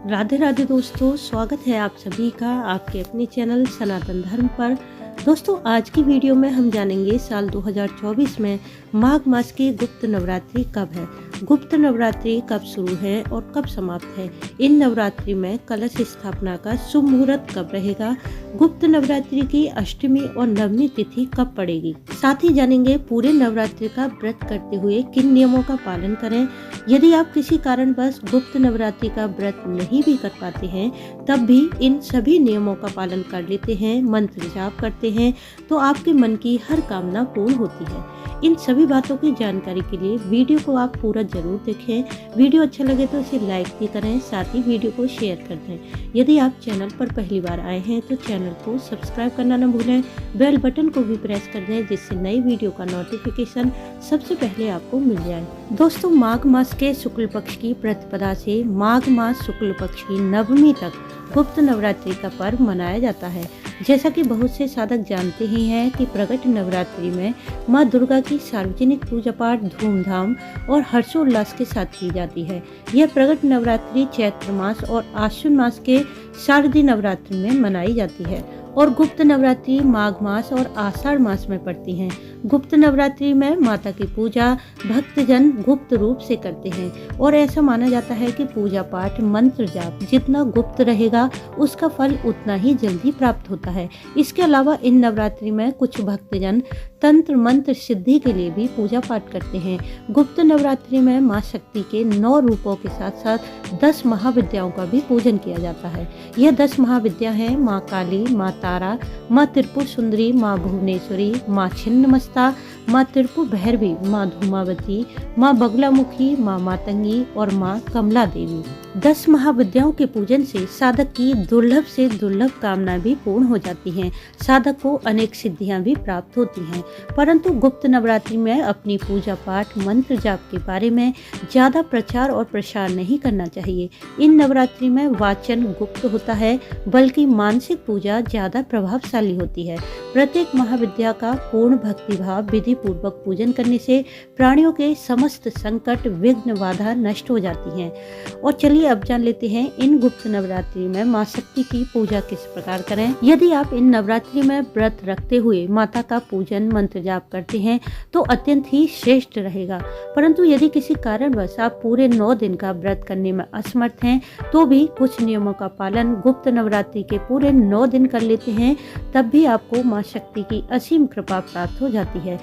राधे राधे दोस्तों, स्वागत है आप सभी का आपके अपने चैनल सनातन धर्म पर। दोस्तों, आज की वीडियो में हम जानेंगे साल 2024 में माघ मास की गुप्त नवरात्रि कब है, गुप्त नवरात्रि कब शुरू है और कब समाप्त है, इन नवरात्रि में कलश स्थापना का शुभ मुहूर्त कब रहेगा, गुप्त नवरात्रि की अष्टमी और नवमी तिथि कब पड़ेगी। साथ ही जानेंगे पूरे नवरात्रि का व्रत करते हुए किन नियमों का पालन करें। यदि आप किसी कारणवश गुप्त नवरात्रि का व्रत नहीं भी कर पाते हैं, तब भी इन सभी नियमों का पालन कर लेते हैं, मंत्र जाप करते हैं, तो आपके मन की हर कामना पूर्ण होती है। इन सभी बातों की जानकारी के लिए वीडियो को आप पूरा जरूर देखें। वीडियो अच्छा लगे तो इसे लाइक भी करें, साथ ही वीडियो को शेयर कर दें। यदि आप चैनल पर पहली बार आए हैं तो चैनल को सब्सक्राइब करना न भूलें, बेल बटन को भी प्रेस कर दें जिससे नई वीडियो का नोटिफिकेशन सबसे पहले आपको मिल जाए। दोस्तों, माघ मास के शुक्ल पक्ष की प्रतिपदा से माघ मास शुक्ल पक्ष की नवमी तक गुप्त नवरात्रि का पर्व मनाया जाता है। जैसा कि बहुत से साधक जानते ही हैं कि प्रगट नवरात्रि में मां दुर्गा की सार्वजनिक पूजा पाठ धूमधाम और हर्षोल्लास के साथ की जाती है। यह प्रगट नवरात्रि चैत्र मास और आश्विन मास के शारदीय नवरात्रि में मनाई जाती है और गुप्त नवरात्रि माघ मास और आषाढ़ मास में पड़ती हैं। गुप्त नवरात्रि में माता की पूजा भक्तजन गुप्त रूप से करते हैं और ऐसा माना जाता है कि पूजा पाठ मंत्र जाप जितना गुप्त रहेगा उसका फल उतना ही जल्दी प्राप्त होता है। इसके अलावा इन नवरात्रि में कुछ भक्तजन तंत्र मंत्र सिद्धि के लिए भी पूजा पाठ करते हैं। गुप्त नवरात्रि में माँ शक्ति के 9 रूपों के साथ साथ 10 महाविद्याओं का भी पूजन किया जाता है। यह 10 महाविद्या हैं माँ काली, माँ तारा, माँ त्रिपुर सुंदरी, माँ भुवनेश्वरी, माँ छिन्नमस्ता, माँ त्रिपुर भैरवी, माँ धूमावती, माँ बगलामुखी, माँ मातंगी और माँ कमला देवी। 10 महाविद्याओं के पूजन से साधक की दुर्लभ से दुर्लभ कामना भी पूर्ण हो जाती हैं। साधक को अनेक सिद्धियां भी प्राप्त होती हैं। परंतु गुप्त नवरात्रि में अपनी पूजा पाठ मंत्र जाप के बारे में ज्यादा प्रचार और प्रसार नहीं करना चाहिए। इन नवरात्रि में वाचन गुप्त होता है, बल्कि मानसिक पूजा ज्यादा प्रभावशाली होती है। प्रत्येक महाविद्या का पूर्ण भक्तिभाव विधि पूर्वक पूजन करने से प्राणियों के समस्त संकट विघ्न बाधा नष्ट हो जाती हैं। और चलिए अब जान लेते हैं इन गुप्त नवरात्रि में माँ शक्ति की पूजा किस प्रकार करें। यदि आप इन नवरात्रि में व्रत रखते हुए माता का पूजन मंत्र जाप करते हैं तो अत्यंत ही श्रेष्ठ रहेगा। परंतु यदि किसी कारणवश आप पूरे 9 दिन का व्रत करने में असमर्थ हैं तो भी कुछ नियमों का पालन गुप्त नवरात्रि के पूरे 9 दिन कर लेते हैं, तब भी आपको माँ शक्ति की असीम कृपा प्राप्त हो जाती है।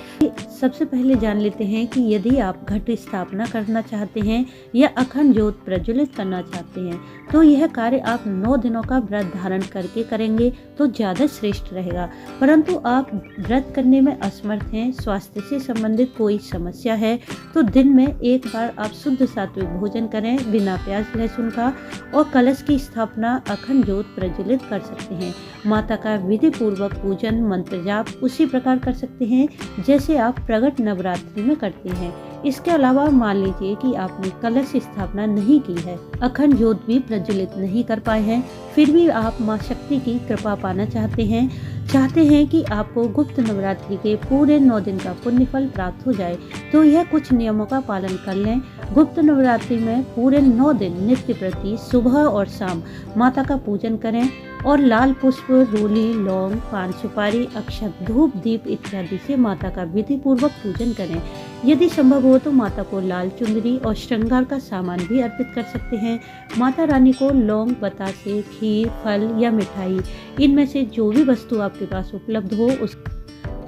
सबसे पहले जान लेते हैं कि यदि आप घट स्थापना करना चाहते हैं या अखंड ज्योत प्रज्वलित करना चाहते हैं तो यह कार्य आप 9 दिनों का व्रत धारण करके करेंगे तो ज्यादा श्रेष्ठ रहेगा। परंतु आप व्रत करने में असमर्थ हैं, स्वास्थ्य से संबंधित कोई समस्या है तो दिन में एक बार आप शुद्ध सात्विक भोजन करें बिना प्याज लहसुन का और कलश की स्थापना अखंड ज्योत प्रज्वलित कर सकते हैं। माता का विधि पूर्वक पूजन मंत्र जाप उसी प्रकार कर सकते हैं जैसे आप प्रगट नवरात्रि में करते हैं। इसके अलावा मान लीजिए कि आपने कलश स्थापना नहीं की है, अखंड ज्योत भी प्रज्वलित नहीं कर पाए हैं, फिर भी आप माँ शक्ति की कृपा पाना चाहते हैं कि आपको गुप्त नवरात्रि के पूरे 9 दिन का पुण्य फल प्राप्त हो जाए, तो यह कुछ नियमों का पालन कर लें। गुप्त नवरात्रि में पूरे 9 दिन नित्य प्रति सुबह और शाम माता का पूजन करें और लाल पुष्प, रोली, लौंग, पान सुपारी, अक्षत, धूप, दीप इत्यादि से माता का विधि पूर्वक पूजन करें। यदि संभव हो तो माता को लाल चुंदरी और श्रृंगार का सामान भी अर्पित कर सकते हैं। माता रानी को लौंग, बतासे, खीर, फल या मिठाई इनमें से जो भी वस्तु आपके पास उपलब्ध हो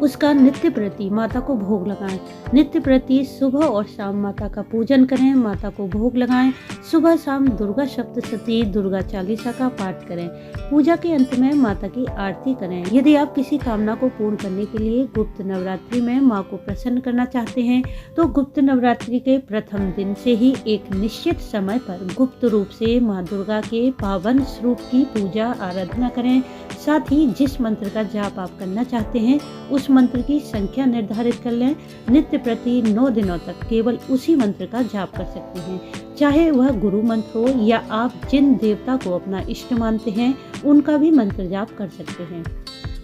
उसका नित्य प्रति माता को भोग लगाएं। नित्य प्रति सुबह और शाम माता का पूजन करें, माता को भोग लगाएं। सुबह शाम दुर्गा सप्तशती, दुर्गा चालीसा का पाठ करें। पूजा के अंत में माता की आरती करें। यदि आप किसी कामना को पूर्ण करने के लिए गुप्त नवरात्रि में माँ को प्रसन्न करना चाहते हैं तो गुप्त नवरात्रि के प्रथम दिन से ही एक निश्चित समय पर गुप्त रूप से माँ दुर्गा के पावन स्वरूप की पूजा आराधना करें। साथ ही जिस मंत्र का जाप आप करना चाहते हैं उस मंत्र की संख्या निर्धारित कर लें। नित्य प्रति 9 दिनों तक केवल उसी मंत्र का जाप कर सकते हैं, चाहे वह गुरु मंत्र हो या आप जिन देवता को अपना इष्ट मानते हैं उनका भी मंत्र जाप कर सकते हैं।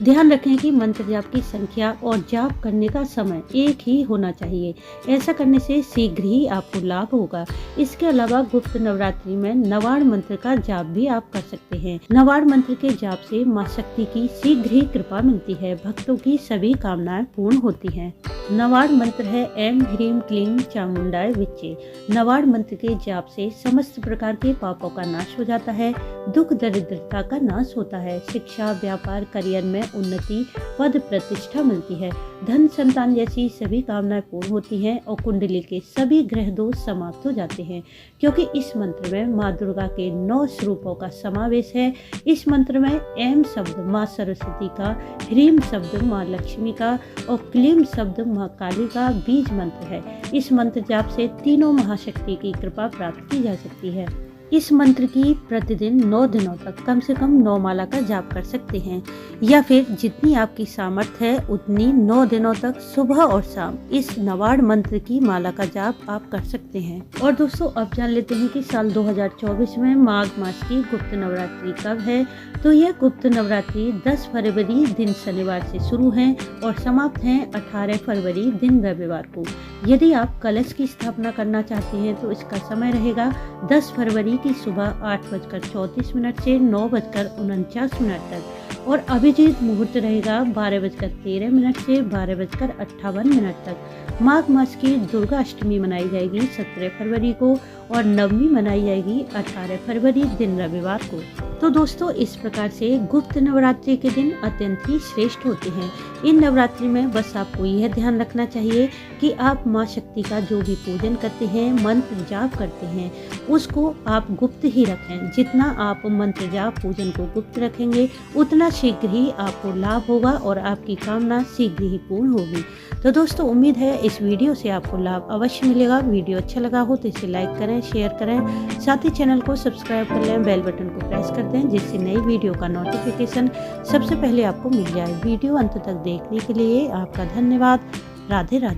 ध्यान रखें कि मंत्र जाप की संख्या और जाप करने का समय एक ही होना चाहिए। ऐसा करने से शीघ्र ही आपको लाभ होगा। इसके अलावा गुप्त नवरात्रि में नवाड़ मंत्र का जाप भी आप कर सकते हैं। नवाड़ मंत्र के जाप से मां शक्ति की शीघ्र ही कृपा मिलती है। भक्तों की सभी कामनाएं पूर्ण होती हैं। नवाड़ मंत्र है ऐं ह्रीं क्लीं चामुंडाय विच्चे। नवाड़ मंत्र के जाप से समस्त प्रकार के पापों का नाश हो जाता है, दुख दरिद्रता का नाश होता है, शिक्षा, व्यापार, करियर में उन्नति, पद प्रतिष्ठा मिलती है, धन, संतान जैसी सभी कामनाएं पूर्ण होती हैं और कुंडली के सभी ग्रह दोष समाप्त हो जाते हैं। क्योंकि इस मंत्र में माँ दुर्गा के 9 स्वरूपों का समावेश है। इस मंत्र में ऐं शब्द माँ सरस्वती का, ह्रीं शब्द माँ लक्ष्मी का और क्लीं शब्द माँ काली का बीज मंत्र है। इस मंत्र जाप से तीनों महाशक्ति की कृपा प्राप्त की जा सकती है। इस मंत्र की प्रतिदिन 9 दिनों तक कम से कम 9 माला का जाप कर सकते हैं, या फिर जितनी आपकी सामर्थ्य है उतनी 9 दिनों तक सुबह और शाम इस नवाड़ मंत्र की माला का जाप आप कर सकते हैं। और दोस्तों, अब जान लेते हैं कि साल 2024 में माघ मास की गुप्त नवरात्रि कब है। तो यह गुप्त नवरात्रि 10 फरवरी दिन शनिवार से शुरू है और समाप्त है 18 फरवरी दिन रविवार को। यदि आप कलश की स्थापना करना चाहते हैं तो इसका समय रहेगा 10 फरवरी की सुबह 8:34 से 9:49 तक और अभिजीत मुहूर्त रहेगा 12:13 से 12:58 तक। माघ मास की दुर्गा अष्टमी मनाई जाएगी 17 फरवरी को और नवमी मनाई जाएगी 18 फरवरी दिन रविवार को। तो दोस्तों, इस प्रकार से गुप्त नवरात्रि के दिन अत्यंत ही श्रेष्ठ होते हैं। इन नवरात्रि में बस आपको यह ध्यान रखना चाहिए कि आप माँ शक्ति का जो भी पूजन करते हैं, मंत्र जाप करते हैं, उसको आप गुप्त ही रखें। जितना आप मंत्र जाप पूजन को गुप्त रखेंगे उतना शीघ्र ही आपको लाभ होगा और आपकी कामना शीघ्र ही पूर्ण होगी। तो दोस्तों, उम्मीद है इस वीडियो से आपको लाभ अवश्य मिलेगा। वीडियो अच्छा लगा हो तो इसे लाइक करें, शेयर करें, साथ ही चैनल को सब्सक्राइब कर लें, बेल बटन को प्रेस कर दें जिससे नई वीडियो का नोटिफिकेशन सबसे पहले आपको मिल जाए। वीडियो अंत तक देखने के लिए आपका धन्यवाद। राधे राधे।